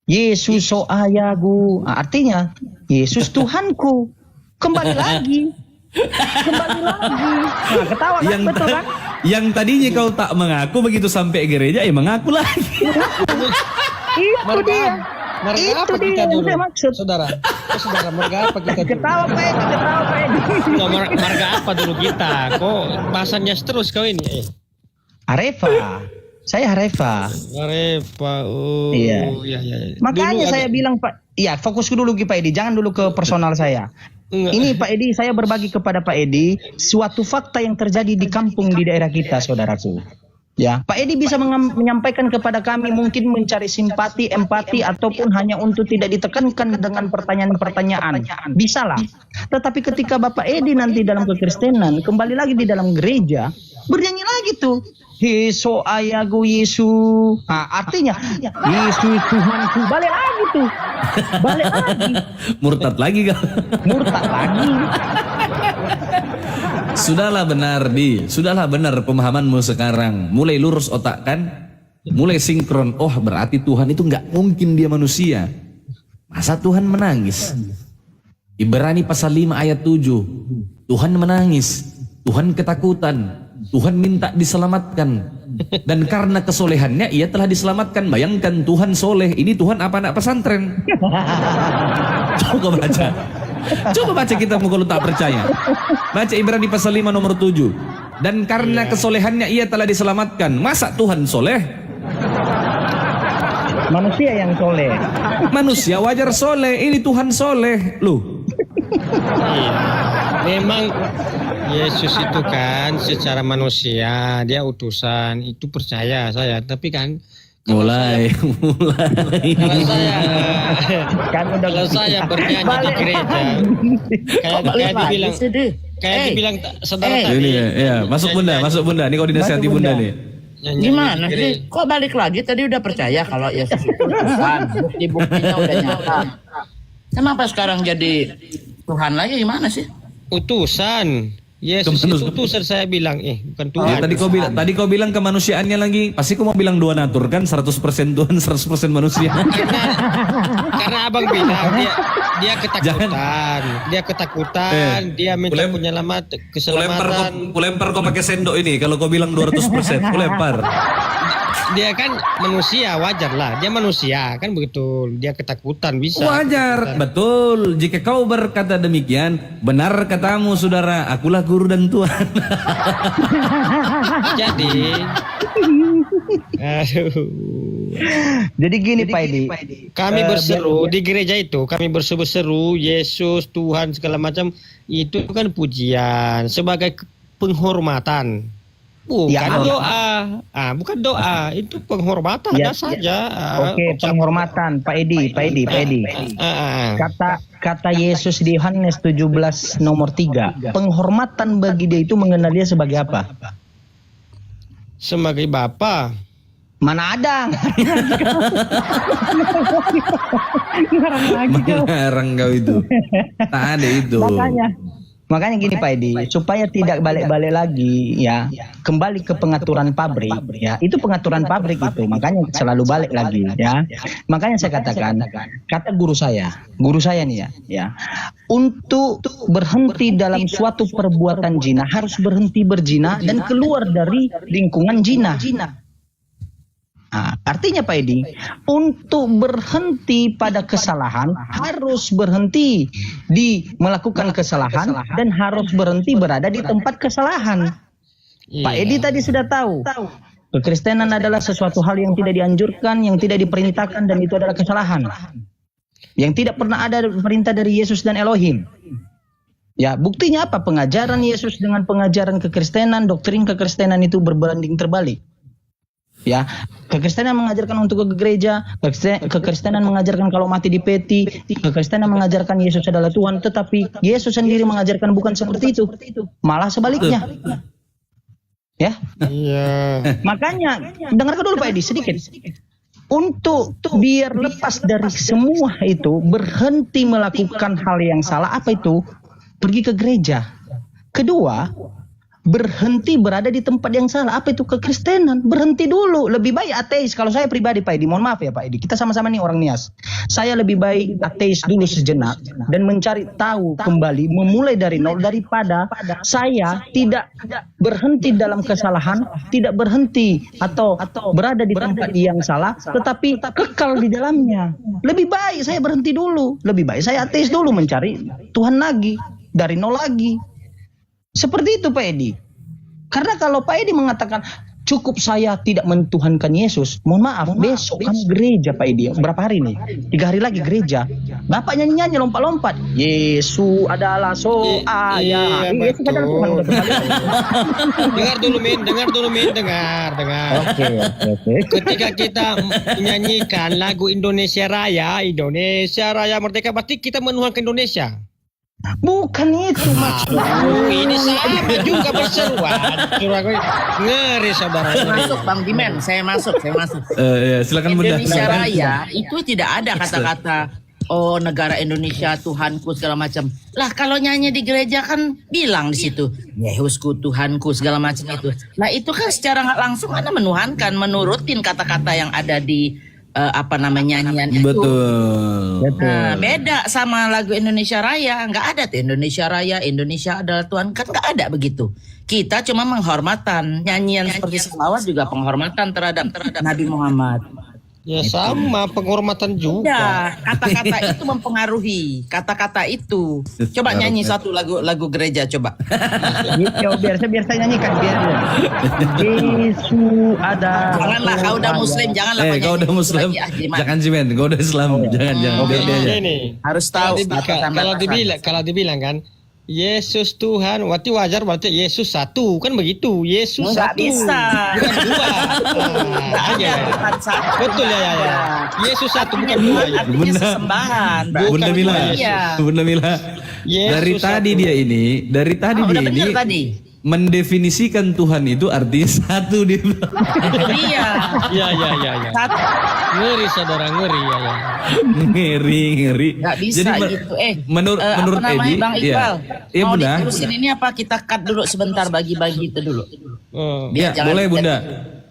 Yesus so ayagu, artinya Yesus Tuhanku. Kembali lagi. Nah, ketawa kan, betul kan? Yang tadinya kau tak mengaku, begitu sampai gereja mengaku lagi. Itu dia. Marga apa kita dulu? Saudara, marga apa kita dulu? Ketawa Pak Edi. Marga apa dulu kita? Kok bahasanya terus kau ini? Arefa. Saya Arefa. Oh. Iya. Makanya dulu saya bilang Pak, iya fokus dulu Pak Edi, jangan dulu ke personal saya. Ini Pak Edi, saya berbagi kepada Pak Edi suatu fakta yang terjadi di kampung di daerah kita, saudaraku. Ya, Pak Edi bisa menyampaikan kepada kami, mungkin mencari simpati, empati, ataupun hanya untuk tidak ditekankan dengan pertanyaan-pertanyaan. Bisalah. Tetapi ketika Bapak Edi nanti dalam kekristenan, kembali lagi di dalam gereja, bernyanyi lagi tuh. Yesus ayagu Yesus. Artinya Yesus Tuhanku. Balik lagi tuh. Balik lagi. Murtad lagi kah? Murtad lagi. Sudahlah benar sudahlah benar pemahamanmu sekarang. Mulai lurus otak kan? Mulai sinkron. Oh berarti Tuhan itu nggak mungkin dia manusia. Masa Tuhan menangis? Ibrani pasal 5 ayat 7. Tuhan menangis. Tuhan ketakutan. Tuhan minta diselamatkan. Dan karena kesolehannya ia telah diselamatkan. Bayangkan Tuhan soleh. Ini Tuhan apa anak pesantren? Coba baca. Coba baca kitabmu kalau tak percaya. Baca Ibrani pasal 5 nomor 7. Dan karena kesolehannya ia telah diselamatkan. Masa Tuhan soleh? Manusia yang soleh. Manusia wajar soleh. Ini Tuhan soleh. Loh. Memang Yesus itu kan secara manusia dia utusan, itu percaya saya. Tapi kan mulai kalau saya bernyanyi di gereja kayak dibilang saudara tadi. Ya, masuk bunda. Ini kau dinasihati bunda nih. Gimana sih? Kok balik lagi? Tadi udah percaya kalau Yesus itu Tuhan, bukti-buktinya udah nyata. Kenapa sekarang jadi Tuhan lagi? Gimana sih? Utusan. Yesus itu utusan, saya bilang bukan Tuhan. Ya, tadi kau bilang kemanusiaannya lagi. Pasti kau mau bilang dua natur kan, 100% Tuhan, 100% manusia. Karena abang bilang dia ketakutan. Dia ketakutan, dia minta keselamatan. Kulempar kau pakai sendok ini kalau kau bilang 200%. Kulempar. Dia kan manusia, wajar lah. Dia manusia kan begitu. Dia ketakutan bisa. Wajar, betul. Jika kau berkata demikian, benar katamu saudara. Akulah guru dan Tuhan. Aduh. Jadi gini Pak Edi. Kami berseru di gereja itu, kami berseru Yesus, Tuhan segala macam itu kan pujian sebagai penghormatan. Bukan Ya, doa. Bukan doa, itu penghormatan Ya, saja. Oke, penghormatan Pak Edi. Kata Yesus di Yohanes 17 nomor 3, penghormatan bagi dia itu mengenal dia sebagai apa? Sebagai Bapa. Mana ada? Mengarang kau itu. Tak ada itu. Makanya gini Pak Edi, supaya tidak balik-balik lagi ya, kembali ke pengaturan pabrik ya. Itu pengaturan pabrik itu, makanya selalu balik lagi ya. Makanya saya katakan, kata guru saya nih ya, untuk berhenti dalam suatu perbuatan zina harus berhenti berzina dan keluar dari lingkungan zina. Artinya Pak Edi, untuk berhenti pada kesalahan harus berhenti di melakukan kesalahan dan harus berhenti berada di tempat kesalahan. Pak Edi tadi sudah tahu, kekristenan adalah sesuatu hal yang tidak dianjurkan, yang tidak diperintahkan, dan itu adalah kesalahan. Yang tidak pernah ada perintah dari Yesus dan Elohim. Ya, buktinya apa? Pengajaran Yesus dengan pengajaran kekristenan, doktrin kekristenan itu berbanding terbalik. Ya, kekristenan mengajarkan untuk ke gereja, kekristenan mengajarkan kalau mati di peti, kekristenan mengajarkan Yesus adalah Tuhan, tetapi Yesus sendiri mengajarkan bukan seperti itu, malah sebaliknya. Ya, makanya dengarkan dulu Pak Edi sedikit. Untuk biar lepas dari semua itu, berhenti melakukan hal yang salah, apa itu? Pergi ke gereja. Kedua, berhenti berada di tempat yang salah. Apa itu kekristenan? Berhenti dulu. Lebih baik ateis. Kalau saya pribadi Pak Edi, mohon maaf ya Pak Edi, kita sama-sama nih orang Nias. Saya lebih baik ateis dulu sejenak dan mencari tahu kembali, memulai dari nol, daripada saya tidak berhenti dalam kesalahan, tidak berhenti atau berada di tempat yang salah, tetapi kekal di dalamnya. Lebih baik saya berhenti dulu. Lebih baik saya ateis dulu, mencari Tuhan lagi dari nol lagi. Seperti itu Pak Edi. Karena kalau Pak Edi mengatakan cukup saya tidak mentuhankan Yesus, mohon maaf, besok kan gereja Pak Edi. Berapa hari nih? 3 hari lagi gereja. Bapak nyanyi-nyanyi lompat-lompat. Yesus adalah Iya, Yesus adalah Tuhan. Dengar dulu Min. Oke. Ketika kita menyanyikan lagu Indonesia Raya Merdeka, berarti kita menuhankan Indonesia. Bukan itu maksudnya. Ini sama juga berseruan. Ngeri saudara. Masuk Bang Dimen, saya masuk. Ya, silakan Bunda. Indonesia Raya itu tidak ada kata-kata oh negara Indonesia Tuhanku segala macam. Lah kalau nyanyi di gereja kan bilang di situ Yesusku Tuhanku segala macam itu. Lah itu kan secara nggak langsung Anda menuhankan, menurutin kata-kata yang ada di nyanyian itu. Betul. Nah, beda sama lagu Indonesia Raya. Nggak ada tuh Indonesia Raya, Indonesia adalah Tuhan. Kan nggak ada begitu. Kita cuma penghormatan. Nyanyian seperti selawat juga penghormatan terhadap Nabi Muhammad. Ya sama, penghormatan juga. Ya, kata-kata itu mempengaruhi. Kata-kata itu. Coba nyanyi satu lagu gereja coba. biar saya nyanyikan biar. Yesus ada. Janganlah kau udah muslim, janganlah kau Kau udah muslim. Jangan Jimen, kau udah Islam. Jangan. Biar dia aja. Ini. Harus tahu. Kalau dibilang kan Yesus Tuhan, berarti Yesus satu, kan begitu. Yesus nggak satu. bisa. Bukan dua. Betul ya. Yesus satu bukan dua. Artinya sesembahan. Bunda Mila. Dari tadi dia ini mendefinisikan Tuhan itu artinya satu dia. Iya. Satu. Ngeri saudara, ngeri ya. Ngeri. Nggak bisa jadi, gitu. Menurut Edi, Bang Iqbal, iya mau Bunda. diterusin ini apa kita cut dulu sebentar bagi-bagi itu dulu. Ya, boleh Bunda.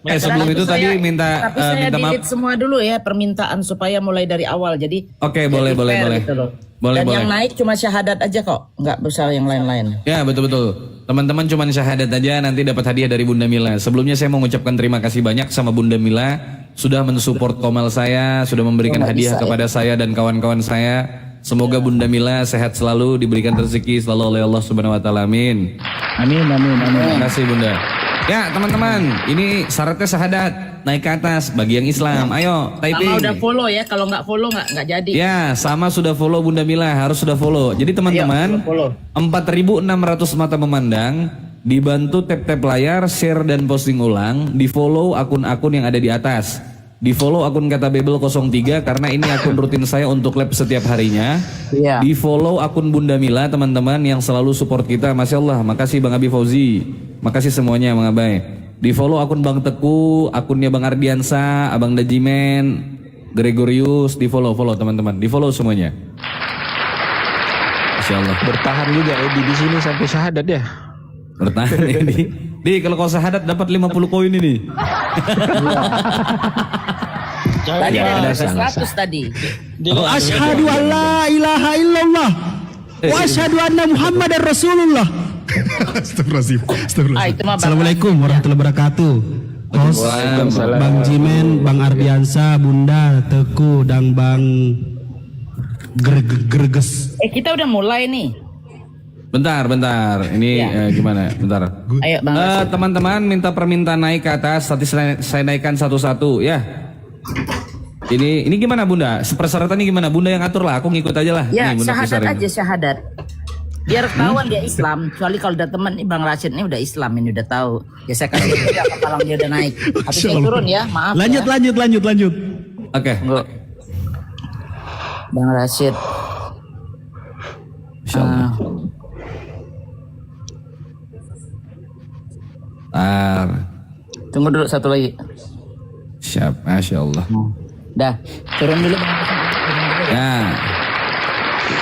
Sebelum itu tadi minta tapi saya minta maaf. delete semua dulu ya permintaan supaya mulai dari awal. Jadi Oke, boleh. gitu loh. Dan yang naik cuma syahadat aja kok, nggak besar yang lain-lain. Ya, betul. Teman-teman cuma syahadat aja, nanti dapat hadiah dari Bunda Mila. Sebelumnya saya mau mengucapkan terima kasih banyak sama Bunda Mila sudah mensupport Komal saya, sudah memberikan hadiah kepada saya dan kawan-kawan saya. Semoga Bunda Mila sehat selalu, diberikan rezeki selalu oleh Allah Subhanahu wa taala. Amin. Amin. Terima kasih Bunda. Ya, teman-teman, ini syaratnya syahadat. naik ke atas bagi yang Islam. Ayo, typing. Sama udah follow ya, kalau nggak follow nggak jadi. Ya, sama sudah follow Bunda Mila, harus sudah follow. Jadi teman-teman, 4.600 mata memandang, dibantu tap-tap layar, share dan posting ulang, di follow akun-akun yang ada di atas. Di follow akun Kata Bebel 03 karena ini akun rutin saya untuk lab setiap harinya. Iya. Di follow akun Bunda Mila teman-teman yang selalu support kita. Masya Allah, makasih Bang Abi Fauzi, makasih semuanya Bang Abai. Di follow akun Bang Teku, akunnya Bang Ardiansa, Abang Dajimen, Gregorius, di follow teman-teman, di follow semuanya. Masya Allah. Bertahan juga Edi di sini sampai syahadat ya. Bertahan ini. Di kalau kau syahadat dapat 50 koin ini. Tadi Ya, ada salah. 100 tadi. Asyhadu an la ilaha illallah wa asyhadu anna Muhammadar Rasulullah. Astagfirullahaladzim. Ah, itu mah Bang Assalamualaikum warahmatullahi wabarakatuh. Host Bang Jimen, Bang Ardiansa, Bunda Teku dan Bang Greges. Kita udah mulai nih. Bentar. Ini gimana? Bentar. Ayo Bang. Teman-teman minta permintaan naik ke atas. Nanti saya naikkan satu-satu ya. Ini gimana Bunda? Persyaratannya gimana? Bunda yang atur lah. Aku ngikut aja lah. Ya, Nih, Bunda syahadat pisarin. aja syahadat. Biar ketahuan dia Islam. Kecuali kalau udah temen nih Bang Rashid ini udah Islam, ini udah tahu. Ya saya kasih dia kalau dia udah naik. Tapi saya turun ya, maaf. Lanjut, ya. lanjut. Oke. Bang Rashid. Insya Allah. Tunggu dulu satu lagi. Siap. Masya Allah. Dah, turun dulu Bang Rashid. Turun dulu ya. Ya.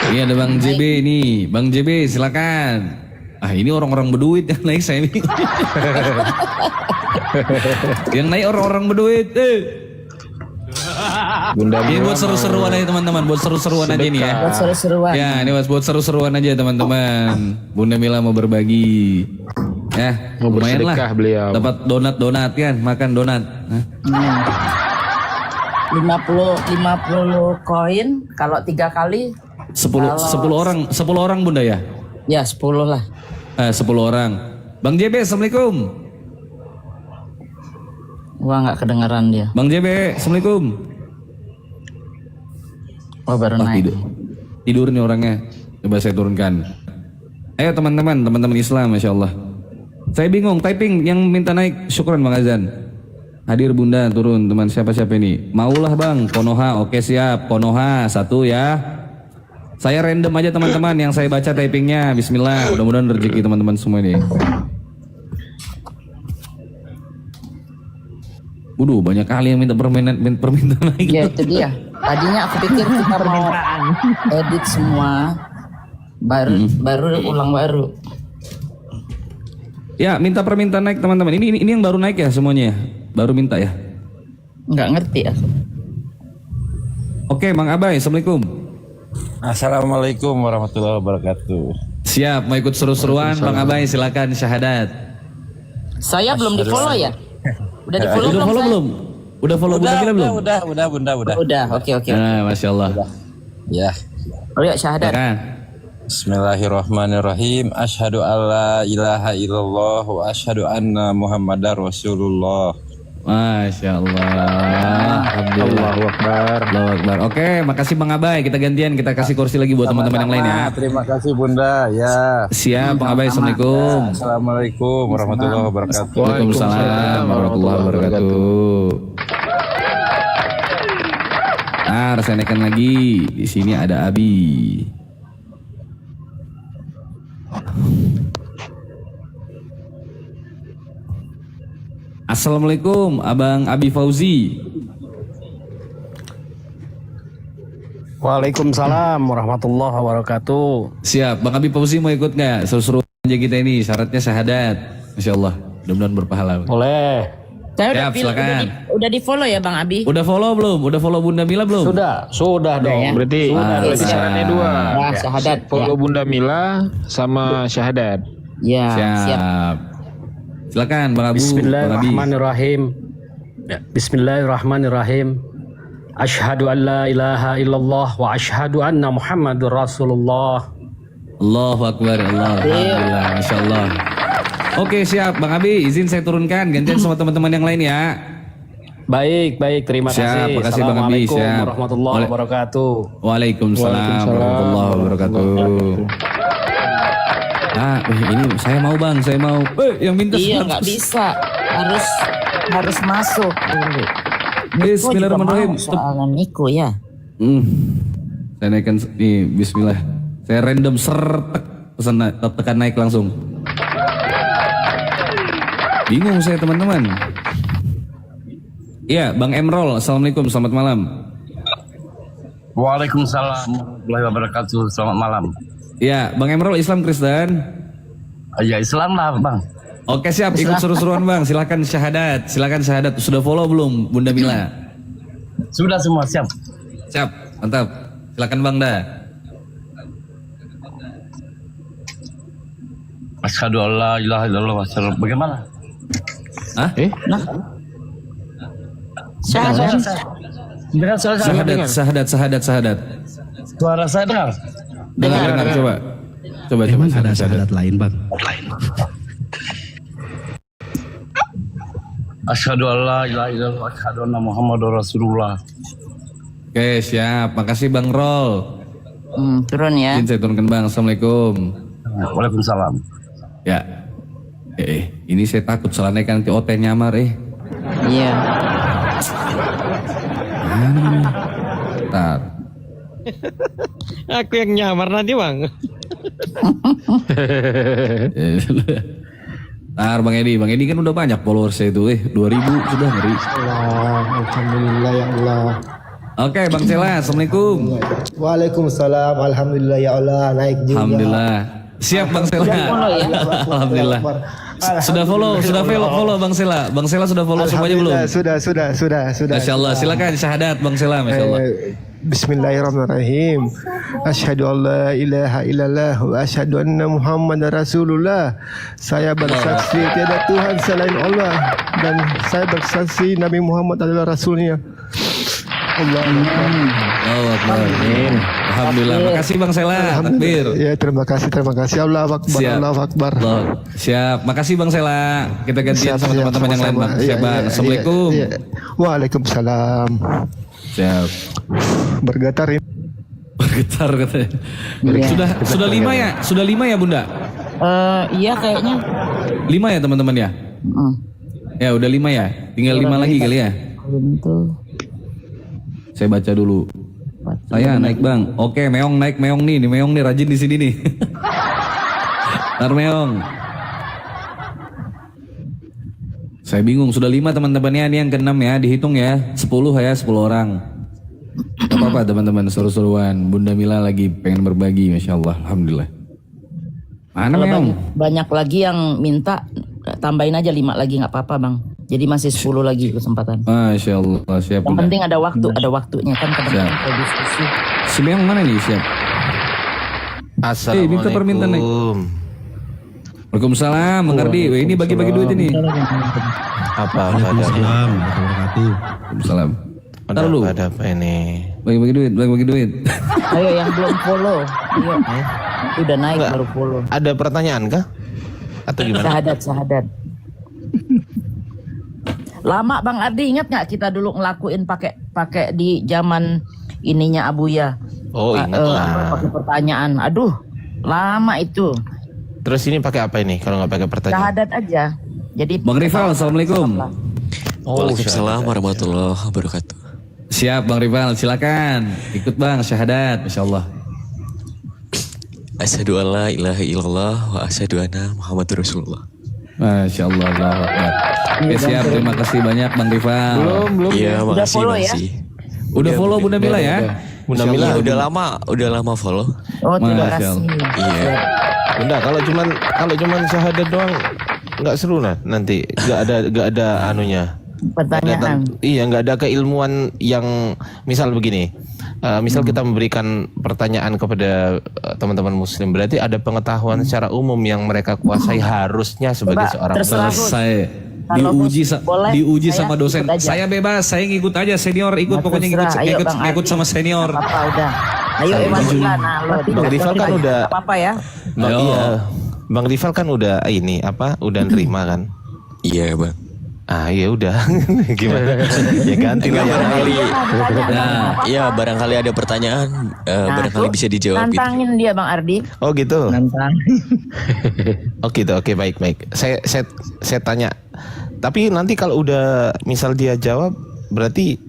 Ini ada Bang JB nih. Bang JB silakan. Ini orang-orang berduit yang naik saya ini. Yang naik orang-orang berduit. Bunda Ini Mila buat seru-seruan aja teman-teman. Buat seru-seruan aja nih ya. Buat seru-seruan. Ya, ini buat seru-seruan aja teman-teman. Bunda Mila mau berbagi. Ya, Mau lumayan lah. bersedekah beliau. Dapat donat kan, makan donat. Hah? 50 koin kalau 3 kali 10 orang Bunda ya? ya 10 lah. 10 orang. Bang JB, Assalamualaikum. Wah nggak kedengaran dia. Bang JB, Assalamualaikum. Oh baru naik. Tidur nih orangnya. Coba saya turunkan. Ayo teman-teman Islam, Masya Allah. Saya bingung, typing yang minta naik, syukran Bang Azan. Hadir Bunda, turun teman siapa-siapa ini. Maulah Bang, Konoha, oke siap. Konoha, 1 ya. Saya random aja teman-teman yang saya baca typingnya. Bismillah, mudah-mudahan rezeki teman-teman semua ini. Waduh, banyak kali yang minta permintaan naik. Ya itu dia. Tadinya aku pikir kita mau edit semua, baru ulang baru. Ya, minta permintaan naik teman-teman. Ini yang baru naik ya semuanya ya? Baru minta ya? Nggak ngerti aku. Oke, Bang Abai, Assalamualaikum. Assalamualaikum warahmatullahi wabarakatuh. Siap, mau ikut seru-seruan Bang Abai, silakan syahadat. Saya belum di follow ya? Udah di follow Udah follow saya? belum? Udah follow Bunda Mila belum? Udah. Udah, oke. Nah, Masya Allah. Ya. Oh ya syahadat. Silakan. Bismillahirrahmanirrahim. Asyhadu alla ilaha illallah wa asyhadu anna Muhammadar Rasulullah. Masya Allah. Alhamdulillah. Allahu Akbar. Allahu Akbar. Oke, makasih Bang Abai. Kita gantian, kita kasih kursi lagi buat teman-teman yang lain ya. Terima kasih Bunda. Ya. Siap, Bang Abai. Assalamualaikum. Assalamualaikum warahmatullahi wabarakatuh. Waalaikumsalam warahmatullahi wabarakatuh. Saya naikkan lagi. Di sini ada Abi. Assalamualaikum, Abang Abi Fauzi. Waalaikumsalam warahmatullahi wabarakatuh. Siap, Bang Abi Fauzi mau ikut nggak? Seru-seru aja kita ini. Syaratnya syahadat. Masya Allah, mudah-mudahan berpahala. Boleh. Saya Siap, silakan. udah di follow ya Bang Abi? Udah follow belum? Udah follow Bunda Mila belum? Sudah dong. ya? Berarti syaratnya 2. Ya, syahadat. Follow Bunda Mila sama syahadat. Ya, Siap. siap. Silakan Bang Abu. Bang Abi. Bismillahirrahmanirrahim. Bismillahirrahmanirrahim. Asyhadu an la ilaha illallah wa asyhadu anna Muhammadur Rasulullah. Allahu Akbar. Alhamdulillah. Masya Allah. Oke siap Bang Abi, izin saya turunkan. Gantian sama teman-teman yang lain ya. Baik, terima Siap, kasih. makasih Bang Abi, Assalamualaikum siap. warahmatullahi wabarakatuh. Waalaikumsalam warahmatullahi wabarakatuh. Ah, ini saya mau Bang, saya mau. Yang minta Iya 100. nggak bisa, harus masuk dulu. Bismillahirrahmanirrahim. Niko juga mau soalnya Niko ya. Saya naikkan nih, Bismillah. Saya random sertek pesan tekan naik langsung. Bingung saya teman-teman. Iya, Bang Emrol, assalamualaikum, selamat malam. Waalaikumsalam warahmatullahi wabarakatuh. Selamat malam. Iya, Bang Emrol, Islam Kristen. Ya Islam lah bang. Oke siap, ikut seru-seruan Bang. Silakan syahadat, Sudah follow belum, Bunda Mila? Sudah semua siap. Siap, mantap. Silakan Bang dah. Asyhadu an la ilaha illallah wa asyhadu. Bagaimana? Hah? Syahadat. Suara saya dengar. Dengar. Coba. Emang ada syahadat lain bang? Asyhadu an la ilaha illallah wa asyhadu anna Muhammadar Rasulullah. Oke siap, makasih Bang Rol. Turun ya. Izin saya turunkan Bang, assalamualaikum. Waalaikumsalam. Ya. Ini saya takut salah naik nanti OT nyamar Iya. Bentar. Aku yang nyamar nanti Bang. Ntar Bang Edi kan udah banyak followersnya itu 2000 sudah ngeri. Alhamdulillah ya Allah. Oke Bang Cela, assalamualaikum. Waalaikumsalam. Alhamdulillah ya Allah, naik juga. Alhamdulillah. Siap Bang Sela. Alhamdulillah. Sudah follow Bang Sela. Bang Sela sudah follow semuanya belum? Sudah. Masya Allah, silakan syahadat Bang Sela, Masya Allah. Bismillahirrahmanirrahim. Asyhadu an la ilaha illallah wa asyhadu anna Muhammadar Rasulullah. Saya bersaksi tiada Tuhan selain Allah dan saya bersaksi Nabi Muhammad adalah Rasulnya. Alhamdulillah. Makasih Bang Sela. Takbir. Ya, terima kasih. Allahu Akbar. Siap. Allahu Akbar. Siap. Makasih Bang Sela. Kita gantian sama teman-teman yang lain Bang. Siap Bang. Assalamualaikum. Waalaikumsalam. Siap. Bergetar katanya. Sudah 5 ya? Sudah 5 ya Bunda? Iya kayaknya. 5 ya teman-teman ya? Ya udah 5 ya? Tinggal 5 lagi kali ya? Saya baca dulu. Saya naik Bang. Oke, Meong naik. Meong nih rajin di sini nih. Ntar Meong. Saya bingung, sudah 5 teman-temannya, ini yang ke-6 ya, dihitung ya. 10 orang. Gak apa-apa teman-teman, seru-seruan. Bunda Mila lagi pengen berbagi, Masya Allah. Alhamdulillah. Mana Meong? Banyak lagi yang minta, tambahin aja 5 lagi gak apa-apa Bang. Jadi masih 10 lagi kesempatan. Masya Allah, siap. Yang penting ada waktunya kan kadang-kadang kita diskusi. Si Meong mana nih, siap? Minta permintaan nih. Waalaikumsalam, Bang Ardi. Ini bagi-bagi duit ini. Waalaikumsalam warahmatullahi wabarakatuh. Waalaikumsalam. Taruh lu. Ada apa ini? Bagi duit. Ayo yang belum follow. Ayo. Udah naik baru follow. Ada pertanyaan kah? Atau gimana? Syahadat. Lama Bang Ardi, ingat nggak kita dulu ngelakuin pakai di zaman ininya Abuya? Oh ingat lah. Pakai pertanyaan. Aduh, lama itu. Terus ini pakai apa ini kalau nggak pakai pertanyaan? Syahadat aja. Jadi Bang Rival, assalamualaikum. Waalaikumsalam warahmatullahi wabarakatuh. Siap Bang Rival, silakan. Ikut Bang, syahadat, Masya Allah. Asyhadu an la ilaha illallah wa asyhadu anna Muhammadur Rasulullah. Masya Allah, Allahu Akbar. Oke, siap, terima kasih banyak Bang Rival. Belum. Iya, Udah follow ya? Udah follow Bunda Mila ya? Bunda Mila udah lama follow. Oh, terima Masya kasih. Iya. Bunda, kalau cuman syahadat doang nggak seru nanti nggak ada anunya. Pertanyaan. Nggak ada keilmuan yang misal begini. Misal kita memberikan pertanyaan kepada teman-teman muslim, berarti ada pengetahuan secara umum yang mereka kuasai harusnya sebagai seorang selesai. Diuji sama dosen. Saya bebas, saya ngikut aja senior, ikut pokoknya ngikut sama senior. Apa udah. Ayo Bang Rival kan udah apa ya? Bang Rival kan udah udah nerima kan? Iya Bang. Ya udah. Gimana? Ya ganti lah ya. Barangkali, ya barangkali ada pertanyaan, barangkali bisa dijawab. Nantangin dia Bang Ardi. Oh gitu. Nantang. Oh gitu. Oke, baik. Saya tanya. Tapi nanti kalau udah misal dia jawab, berarti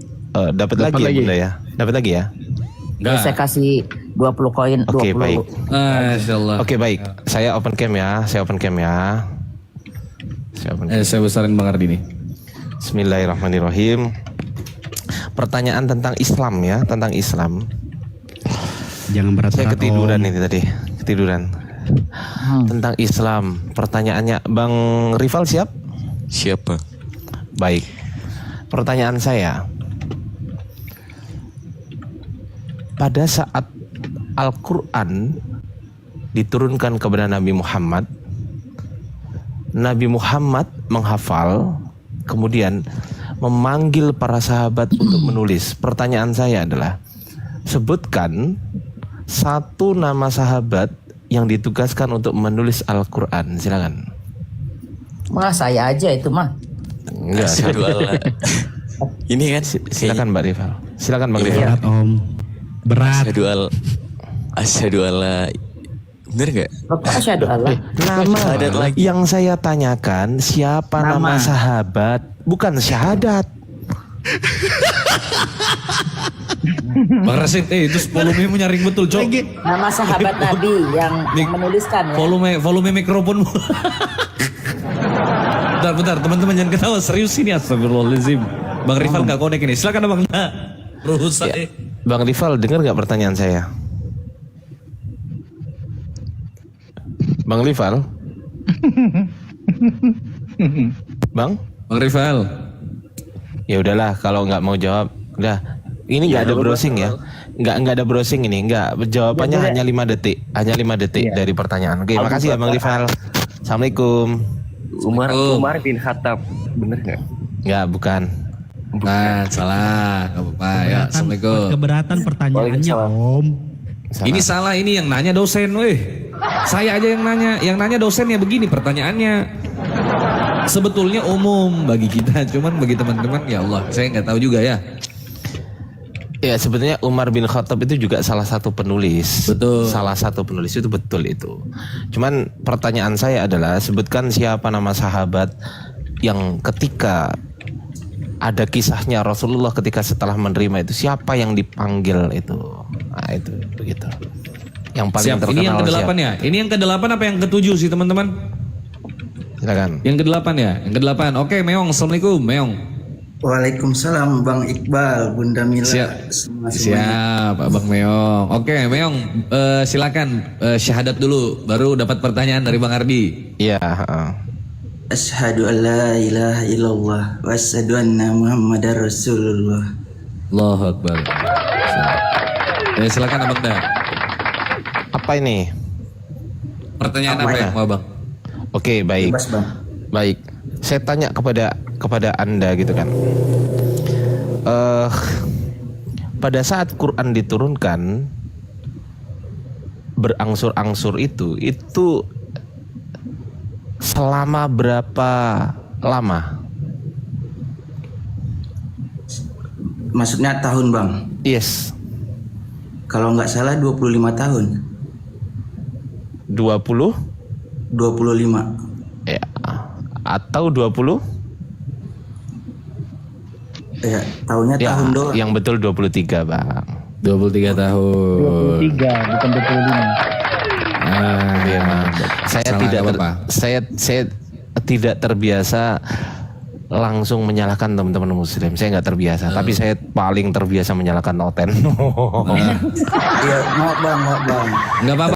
dapat lagi ya Bunda ya? Dapat lagi ya? Saya kasih 20 koin. Oke, 20. baik. Insyaallah. Oke, baik. Saya open cam ya. Saya besarin Bang Ardi nih. Bismillahirrahmanirrahim. Pertanyaan tentang Islam ya, tentang Islam. Jangan berat-berat. Saya ketiduran ini tadi, ketiduran. Tentang Islam. Pertanyaannya, Bang Rival siap? Siapa? Baik. Pertanyaan saya. Pada saat Al-Quran diturunkan kepada Nabi Muhammad menghafal, kemudian memanggil para sahabat untuk menulis. Pertanyaan saya adalah, sebutkan satu nama sahabat yang ditugaskan untuk menulis Al-Quran. Silakan. Saya aja itu mah. Enggak, Ini kan silakan Mbak Rival. Silakan Bang Rival. Berat Om. Berat. Asyhadu alla. Bener nggak? Asyhadu alla. Nama yang saya tanyakan siapa nama sahabat, bukan syahadat. Bang Rasid, itu volume menyaring betul, Cok. Nama sahabat Nabi yang menuliskan ya. Volume mikrofonmu. Bentar, teman-teman jangan ketawa, serius ini, astagfirullahaladzim. Bang Rival nggak connect ini, silakan Bang. Rusak. Ya. Bang Rival, dengar nggak pertanyaan saya? Bang Rival? Bang Rival. Ya udahlah, kalau nggak mau jawab, udah. Ini nggak ada browsing ya? Nggak ada browsing ini, nggak. Jawabannya hanya 5 detik, dari pertanyaan. Oke, makasih ya Bang Rival. Assalamualaikum. Umar bin Khattab, bener nggak? Nggak, bukan. Salah, nggak apa-apa. Ya, assalamualaikum. Keberatan pertanyaannya Om. Salah. Ini salah, ini yang nanya dosen, weh. Saya aja yang nanya dosennya begini pertanyaannya. Sebetulnya umum bagi kita, cuman bagi teman-teman ya Allah, saya nggak tahu juga ya. Ya sebetulnya Umar bin Khattab itu juga salah satu penulis. Betul. Salah satu penulis itu betul itu. Cuman pertanyaan saya adalah, sebutkan siapa nama sahabat yang ketika ada kisahnya Rasulullah ketika setelah menerima itu, siapa yang dipanggil itu. Nah itu begitu. Yang paling Siap. terkenal. Ini yang ke-8 ya? Ini yang ke-8 apa yang ke-7 sih teman-teman? Silakan. Yang ke-8 ya? Yang ke-8. Oke, Meong. Assalamualaikum, Meong. Waalaikumsalam Bang Iqbal, Bunda Mila. Siap, Abang Meong. Oke, Meong, silakan syahadat dulu, baru dapat pertanyaan dari Bang Ardi. Iya. Asyhadu an la ilaha illallah wa asyhadu anna Muhammadar Rasulullah. Allahu Akbar. Silakan Abang Da. Apa ini? Pertanyaan apa yang mau Bang? Oke, baik. Bebas, Bang. Baik. Saya tanya kepada Anda gitu kan. Pada saat Quran diturunkan berangsur-angsur itu selama berapa lama? Maksudnya tahun, Bang? Yes. Kalau nggak salah 25 tahun. 20? 25. Ya. Atau 20? Ya, tahunnya Ya, tahun doang. yang betul 23, Bang. 23 tahun. 23, bukan 25. Iya, Bang. Saya tidak terbiasa langsung menyalahkan teman-teman muslim. Saya nggak terbiasa, tapi saya paling terbiasa menyalahkan Oten. Iya, maaf Bang. Nggak apa-apa.